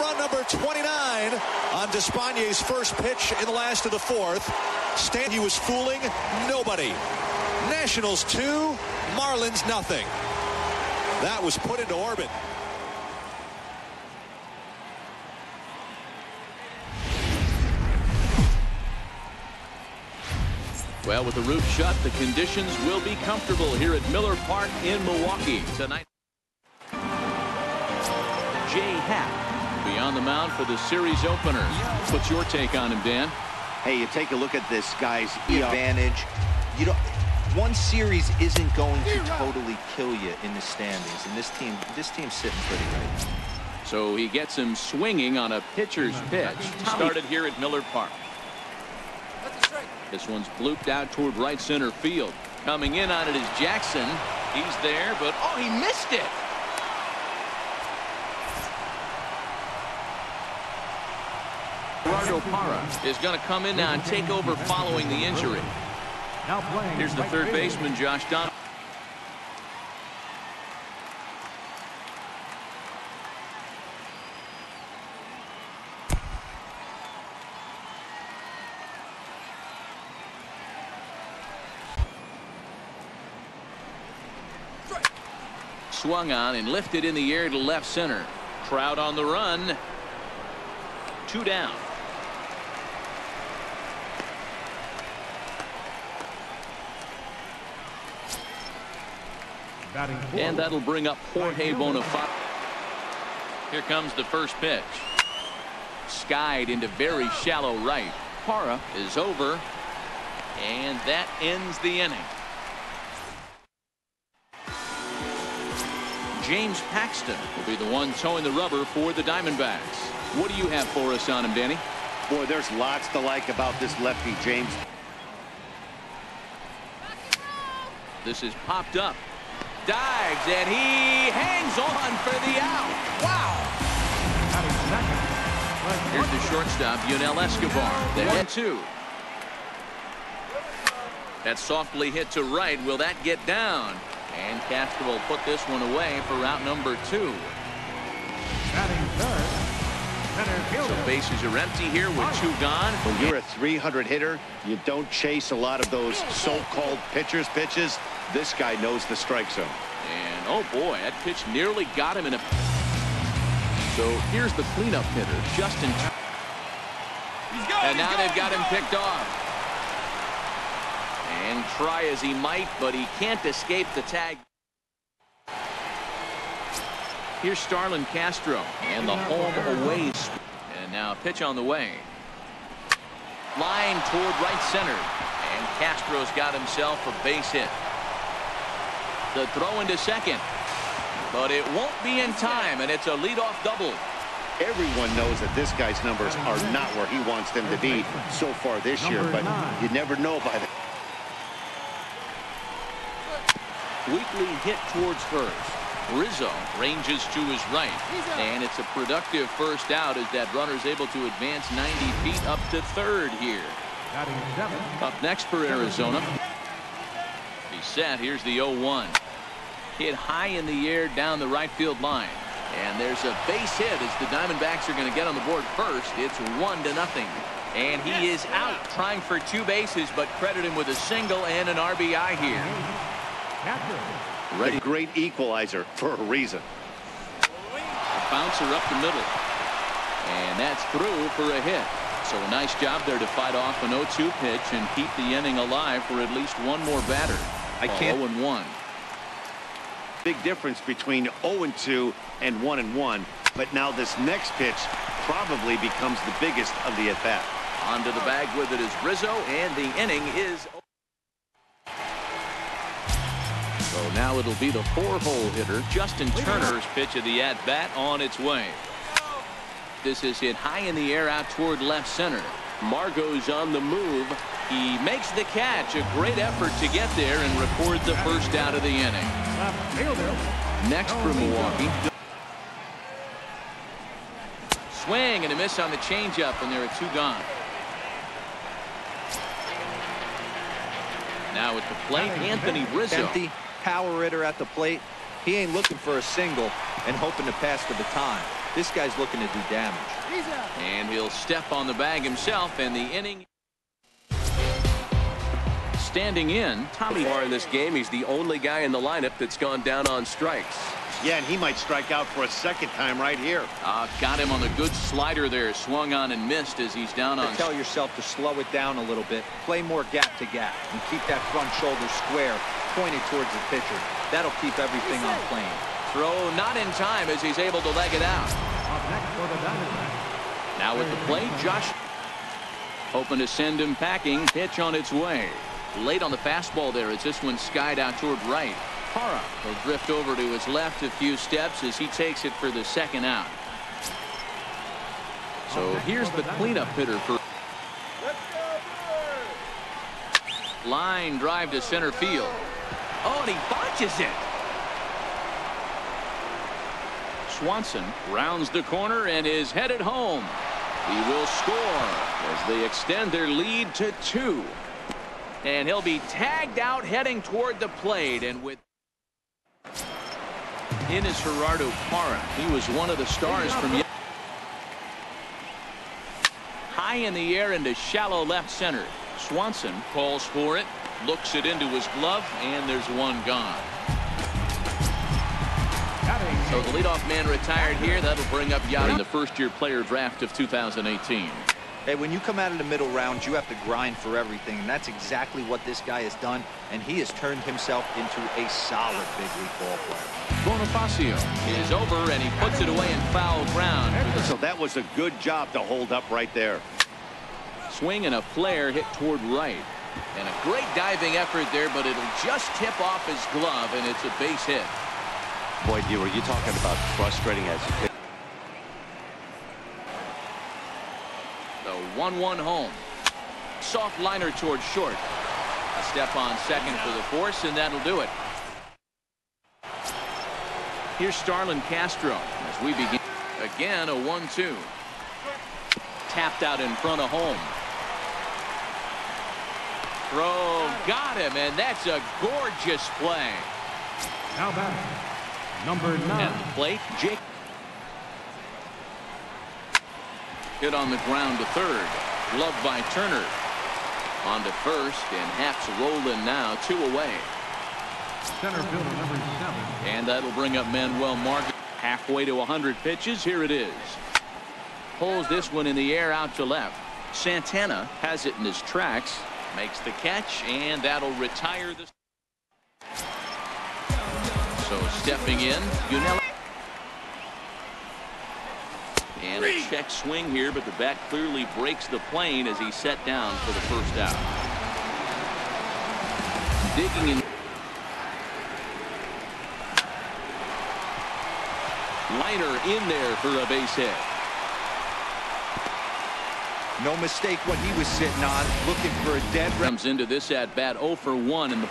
run number 29 on Despaign's first pitch in the last of the fourth. He was fooling nobody. Nationals 2, Marlins nothing. That was put into orbit. Well, with the roof shut, the conditions will be comfortable here at Miller Park in Milwaukee tonight. Jay Happ will be on the mound for the series opener. What's your take on him, Dan? Hey, you take a look at this guy's advantage. You don't. One series isn't going to totally kill you in the standings, and this team's sitting pretty right. So he gets him swinging on a pitcher's pitch. Started here at Miller Park. This one's blooped out toward right center field. Coming in on it is Jackson. He's there, but oh, he missed it. Gerardo Parra is going to come in now and take over following the injury. Here's the third baseman, Josh Donovan. Swung on and lifted in the air to left center. Trout on the run. 2 down. And that'll bring up Jorge Bonifaz. Here comes the first pitch. Skied into very shallow right. Parra is over. And that ends the inning. James Paxton will be the one towing the rubber for the Diamondbacks. What do you have for us on him, Danny? Boy, there's lots to like about this lefty, James. This is popped up. Dives, and he hangs on for the out. Wow. Here's the shortstop, Yunel Escobar. The 1-2. That's softly hit to right. Will that get down? And Castro will put this one away for route number 2. So bases are empty here with 2 gone. When you're a 300 hitter, you don't chase a lot of those so-called pitcher's pitches. This guy knows the strike zone. And oh boy, that pitch nearly got him in a. So here's the cleanup hitter, Justin. And now they've got him picked off. And try as he might, but he can't escape the tag. Here's STARLIN Castro and the home away. And now a pitch on the way. Line toward right center. And Castro's got himself a base hit. The throw into second. But it won't be in time, and it's a leadoff double. Everyone knows that this guy's numbers are not where he wants them to be so far this year, but you never know by the. Weekly hit towards first. Rizzo ranges to his right, and it's a productive first out as that runner's able to advance 90 feet up to third here. Up next for Arizona. He's set. Here's the 0-1. Hit high in the air down the right field line. And there's a base hit as the Diamondbacks are going to get on the board first. It's 1-0. And he is out trying for 2 bases, but credit him with a single and an RBI here. Ready. Great equalizer for a reason. A bouncer up the middle. And that's through for a hit. So a nice job there to fight off an 0-2 pitch and keep the inning alive for at least one more batter. I can't. 0-1. Big difference between 0-2 and 1-1. But now this next pitch probably becomes the biggest of the at-bat. Onto the bag with it is Rizzo, and the inning is. So now it'll be the 4-hole hitter, Justin Turner's pitch of the at-bat on its way. This is hit high in the air out toward left center. Margot's on the move. He makes the catch. A great effort to get there and record the first out of the inning. Next for Milwaukee. Swing and a miss on the changeup, and there are 2 gone. Now at the plate, Anthony Rizzo. Power hitter at the plate. He ain't looking for a single and hoping to pass the baton. This guy's looking to do damage. And he'll step on the bag himself, and the inning. Standing in, Tommy. Far in this game, he's the only guy in the lineup that's gone down on strikes. Yeah, and he might strike out for a second time right here. Got him on the good slider there. Swung on and missed as he's down on. Tell yourself to slow it down a little bit. Play more gap to gap and keep that front shoulder square pointed towards the pitcher. That'll keep everything on plane. Throw not in time as he's able to leg it out. Now with the plate, Josh hoping to send him packing. Pitch on its way. Late on the fastball there as this one skied out toward right. Parra will drift over to his left a few steps as he takes it for the second out. So here's the cleanup hitter for. Line drive to center field. Oh, and he botches it. Swanson rounds the corner and is headed home. He will score as they extend their lead to 2. And he'll be tagged out heading toward the plate. And with in is Gerardo Parra. He was one of the stars from high in the air into shallow left center. Swanson calls for it, looks it into his glove, and there's one gone. So the leadoff man retired here. That'll bring up Yachty in the first-year player draft of 2018. Hey, when you come out of the middle rounds, you have to grind for everything, and that's exactly what this guy has done, and he has turned himself into a solid big league ball player. Bonifacio is over, and he puts it away in foul ground. So that was a good job to hold up right there. Swing and a flare hit toward right. And a great diving effort there, but it'll just tip off his glove, and it's a base hit. Boy, you talking about frustrating as you pick. The 1-1 home. Soft liner toward short. A step on second for the force, and that'll do it. Here's STARLIN Castro as we begin. Again, a 1-2. Tapped out in front of home. Throw, got him, and that's a gorgeous play. Now back, number 9. At the plate, Jake. Hit on the ground to third. Gloved by Turner. On to first, and Haps rolling now, 2 away. Center fielder number 7. And that'll bring up MANUEL MARGOT. Halfway to 100 pitches. Here it is. Pulls this one in the air out to left. Santana has it in his tracks. Makes the catch, and that'll retire the. So stepping in, Unella. And a check swing here, but the bat clearly breaks the plane as he's set down for the first out. Digging in. Liner in there for a base hit. No mistake what he was sitting on, looking for a dead. Comes into this at bat 0 for 1 in the.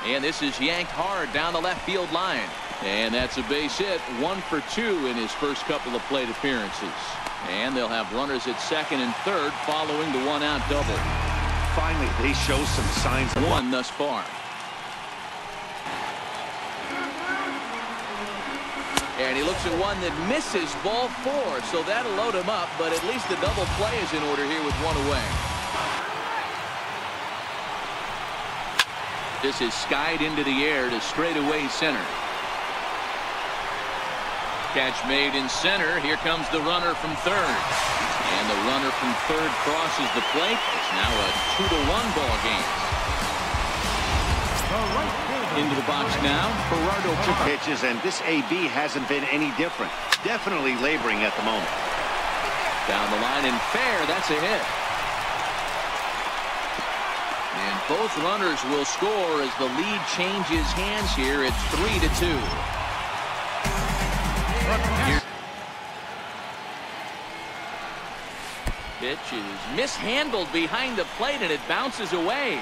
And this is yanked hard down the left field line. And that's a base hit. 1 for 2 in his first couple of plate appearances. And they'll have runners at second and third following the 1-out double. Finally, they show some signs of 1 thus far. And he looks at one that misses ball 4, so that'll load him up, but at least the double play is in order here with 1 away. This is skied into the air to straightaway center. Catch made in center. Here comes the runner from third. And the runner from third crosses the plate. It's now a 2-1 ball game. Into the box now, Gerardo pitches, and this AB hasn't been any different. Definitely laboring at the moment. Down the line and fair, that's a hit. And both runners will score as the lead changes hands here. It's 3-2. Pitch is mishandled behind the plate, and it bounces away.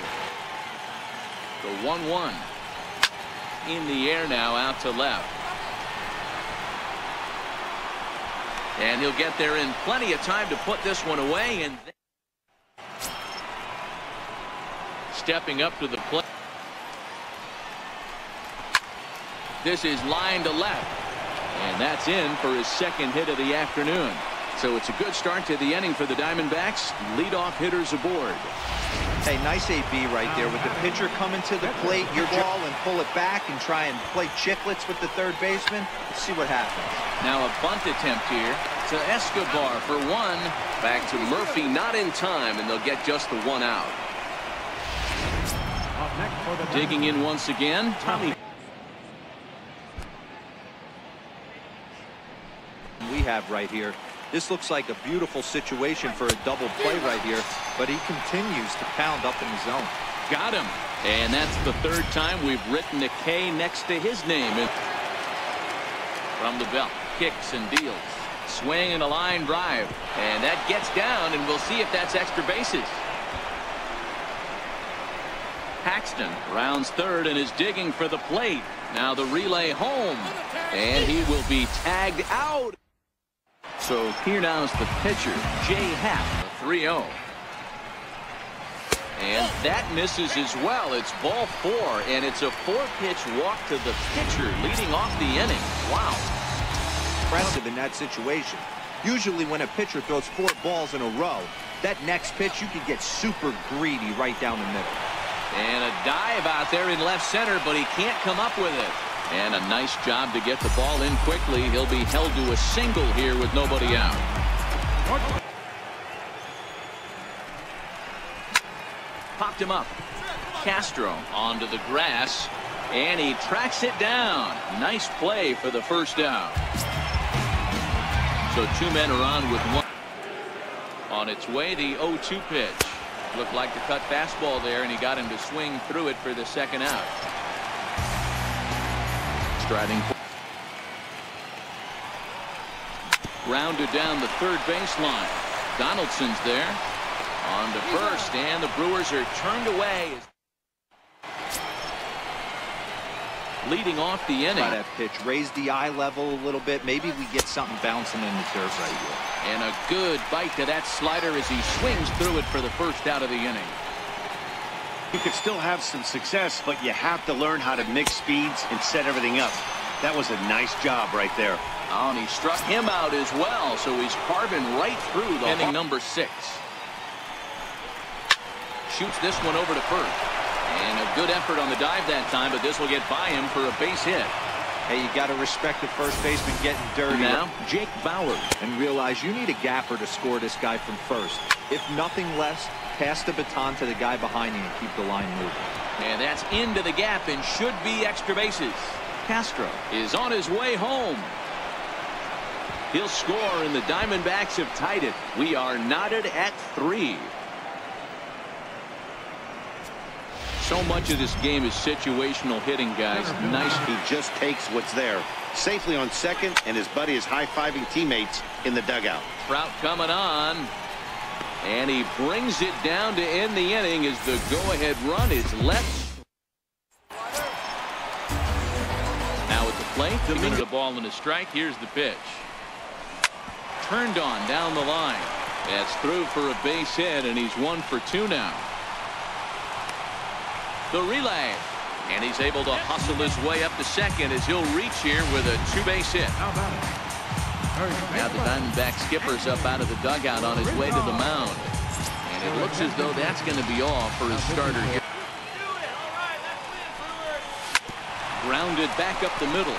The 1-1. In the air now, out to left. And he'll get there in plenty of time to put this one away. And stepping up to the plate. This is line to left. And that's in for his second hit of the afternoon. So it's a good start to the inning for the Diamondbacks. Leadoff hitters aboard. Hey, nice AB right there with the pitcher coming to the plate, your ball, and pull it back and try and play chicklets with the third baseman. Let's see what happens. Now a bunt attempt here to Escobar for one. Back to Murphy, not in time, and they'll get just the one out. Up next for the Digging in once again, Tommy. We have right here. This looks like a beautiful situation for a double play right here, but he continues to pound up in the zone. Got him. And that's the third time we've written a K next to his name. From the belt, kicks and deals. Swing and a line drive. And that gets down, and we'll see if that's extra bases. Paxton rounds third and is digging for the plate. Now the relay home. And he will be tagged out. So here now is the pitcher, Jay Happ, 3-0. And that misses as well. It's ball 4, and it's a 4-pitch walk to the pitcher leading off the inning. Wow. Impressive in that situation. Usually when a pitcher throws 4 balls in a row, that next pitch you could get super greedy right down the middle. And a dive out there in left center, but he can't come up with it. And a nice job to get the ball in quickly. He'll be held to a single here with nobody out. Popped him up. Castro onto the grass, and he tracks it down. Nice play for the first out. So 2 men are on with 1. On its way, the 0-2 pitch. Looked like the cut fastball there, and he got him to swing through it for the second out. Striding. Grounded down the third baseline. Donaldson's there. On to first, and the Brewers are turned away. Leading off the inning. That pitch, raise the eye level a little bit. Maybe we get something bouncing in the dirt right here. And a good bite to that slider as he swings through it for the first out of the inning. You could still have some success, but you have to learn how to mix speeds and set everything up. That was a nice job right there. Oh, and he struck him out as well, so he's carving right through the inning number 6. Shoots this one over to first. And a good effort on the dive that time, but this will get by him for a base hit. Hey, you got to respect the first baseman getting dirty. Now, Jake Bauers. And realize you need a gapper to score this guy from first. If nothing less, pass the baton to the guy behind you and keep the line moving. And that's into the gap and should be extra bases. Castro is on his way home. He'll score, and the Diamondbacks have tied it. We are knotted at 3. So much of this game is situational hitting, guys. Nice. He just takes what's there. Safely on second, and his buddy is high-fiving teammates in the dugout. Trout coming on. And he brings it down to end the inning as the go-ahead run is left. Now at the plate, the ball and a strike. Here's the pitch. Turned on down the line. That's through for a base hit, and he's 1 for 2 now. The relay, and he's able to hustle his way up to second as he'll reach here with a 2-base hit. Now the Diamondback skipper's up out of the dugout on his way to the mound, and it looks as though that's going to be all for his starter here. Grounded back up the middle,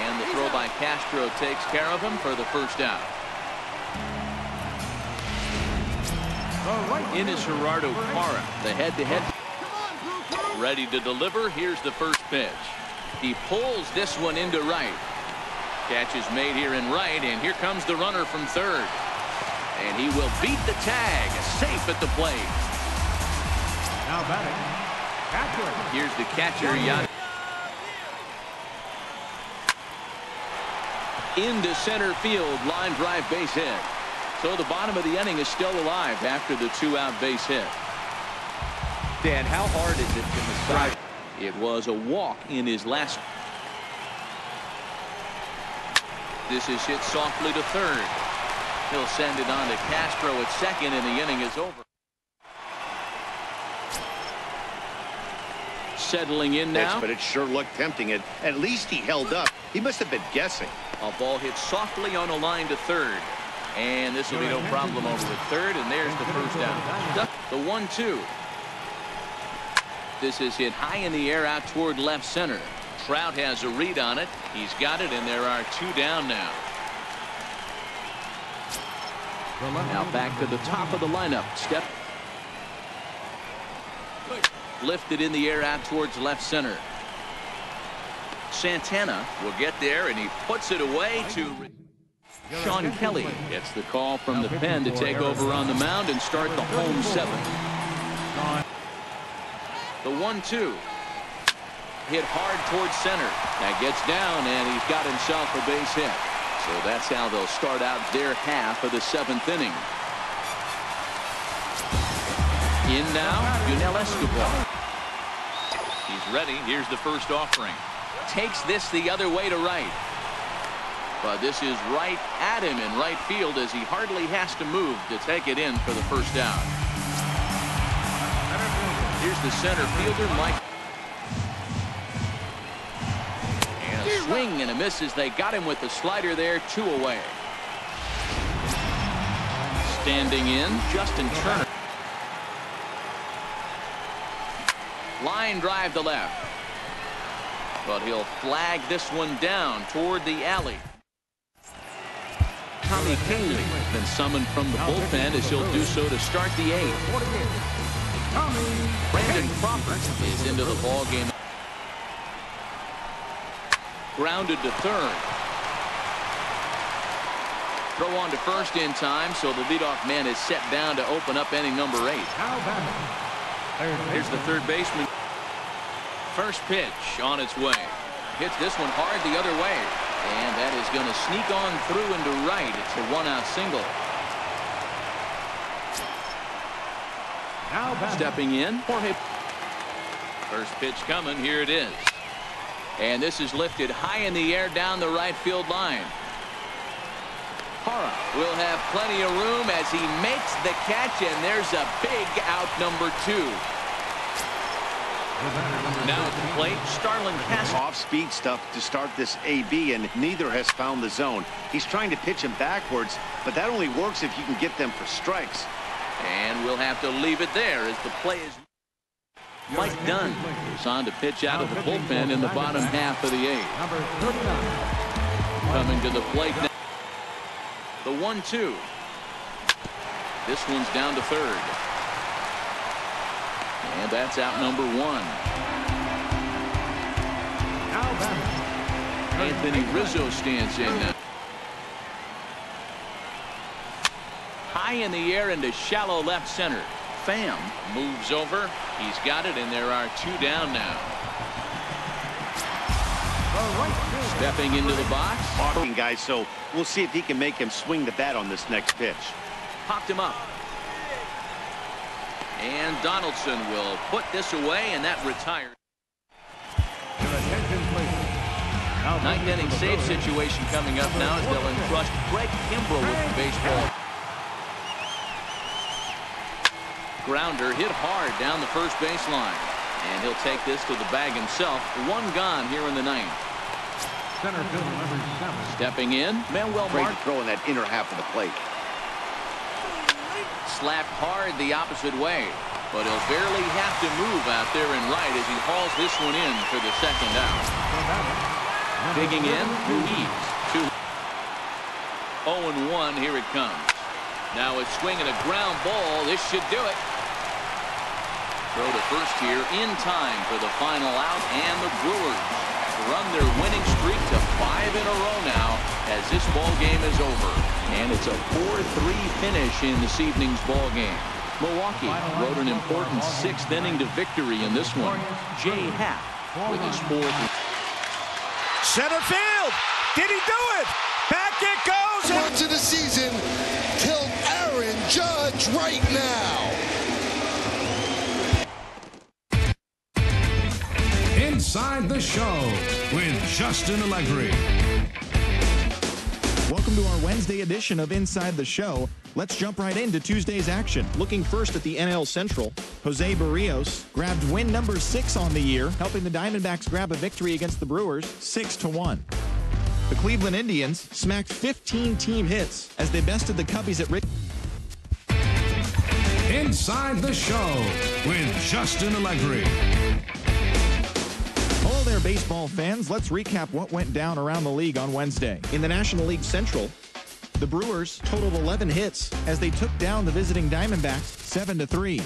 and the throw by Castro takes care of him for the first out. In is Gerardo Parra, the head-to-head. Ready to deliver. Here's the first pitch. He pulls this one into right. Catch is made here in right, and here comes the runner from third. And he will beat the tag. Safe at the plate. Now batting, catcher. Here's the catcher, Yada. Into center field, line drive base hit. So the bottom of the inning is still alive after the 2-out base hit. Dan, how hard is it in the side? It was a walk in his last. This is hit softly to third. He'll send it on to Castro at second, and the inning is over. settling in now. But it sure looked tempting. At least he held up. He must have been guessing. A ball hit softly on a line to third. And this will be no problem over at third, and there's the first down. The 1-2. This is hit high in the air out toward left center. Trout has a read on it. He's got it, and there are 2 down now. Now back to the top of the lineup. Step. Lifted in the air out towards left center. Santana will get there, and he puts it away to Sean Kelly. Gets the call from the pen to take over on the mound and start the home 7th. The 1-2. Hit hard towards center. That gets down, and he's got himself a base hit. So that's how they'll start out their half of the 7th inning. In now, Yunel Escobar. He's ready. Here's the first offering. Takes this the other way to right. But this is right at him in right field as he hardly has to move to take it in for the first out. Here's the center fielder, Mike. And a swing and a miss as they got him with the slider there, 2 away. Standing in, Justin Turner. Line drive to left. But he'll flag this one down toward the alley. Tommy Kingley been summoned from the bullpen as he'll do so to start the 8th. Brandon Crawford is into the ball game. Grounded to third. Throw on to first in time, so the leadoff man is set down to open up inning number 8. Here's the third baseman. First pitch on its way. Hits this one hard the other way. And that is going to sneak on through into right. It's a 1-out single. Stepping in, Jorge. First pitch coming. Here it is. And this is lifted high in the air down the right field line. Hara will have plenty of room as he makes the catch, and there's a big out number 2. Now at the plate, STARLIN CASTRO. Off-speed stuff to start this AB, and neither has found the zone. He's trying to pitch him backwards, but that only works if you can get them for strikes. And we'll have to leave it there as the play is. Mike Dunn is on to pitch out of the bullpen in the bottom half of the 8th. Coming to the plate now. The 1-2. This one's down to third. And that's out number 1. Anthony Rizzo stands in now. High in the air into shallow left center. Pham moves over. He's got it, and there are 2 down now. Stepping into the box. Walking guy, so we'll see if he can make him swing the bat on this next pitch. Popped him up. And Donaldson will put this away, and that retires. 9th inning save situation coming up now as they'll entrust Greg Kimbrell with the baseball. Grounder hit hard down the first baseline, and he'll take this to the bag himself. 1 gone here in the 9th. Center fielder number 7. Stepping in, MANUEL MARGOT. Throwing that inner half of the plate. Slapped hard the opposite way, but he'll barely have to move out there in right as he hauls this one in for the 2nd out. Digging in, Ruiz. 0-1, here it comes. Now a swing and a ground ball. This should do it. Throw to first here in time for the final out, and the Brewers run their winning streak to 5 in a row now as this ball game is over. And it's a 4-3 finish in this evening's ball game. Milwaukee rode an important 6th inning to victory in this one. Jay Happ with his 4th. Center field. Did he do it? Back it goes. Months of the season till Aaron Judge right now. Inside the Show with Justin Allegri. Welcome to our Wednesday edition of Inside the Show. Let's jump right into Tuesday's action. Looking first at the NL Central, Jose Barrios grabbed win number 6 on the year, helping the Diamondbacks grab a victory against the Brewers 6-1. The Cleveland Indians smacked 15 team hits as they bested the Cubbies at Inside the Show with Justin Allegri. Hello there, baseball fans. Let's recap what went down around the league on Wednesday. In the National League Central, the Brewers totaled 11 hits as they took down the visiting Diamondbacks 7-3.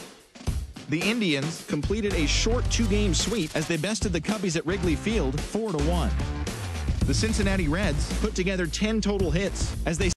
The Indians completed a short 2-game sweep as they bested the Cubbies at Wrigley Field 4-1. The Cincinnati Reds put together 10 total hits as they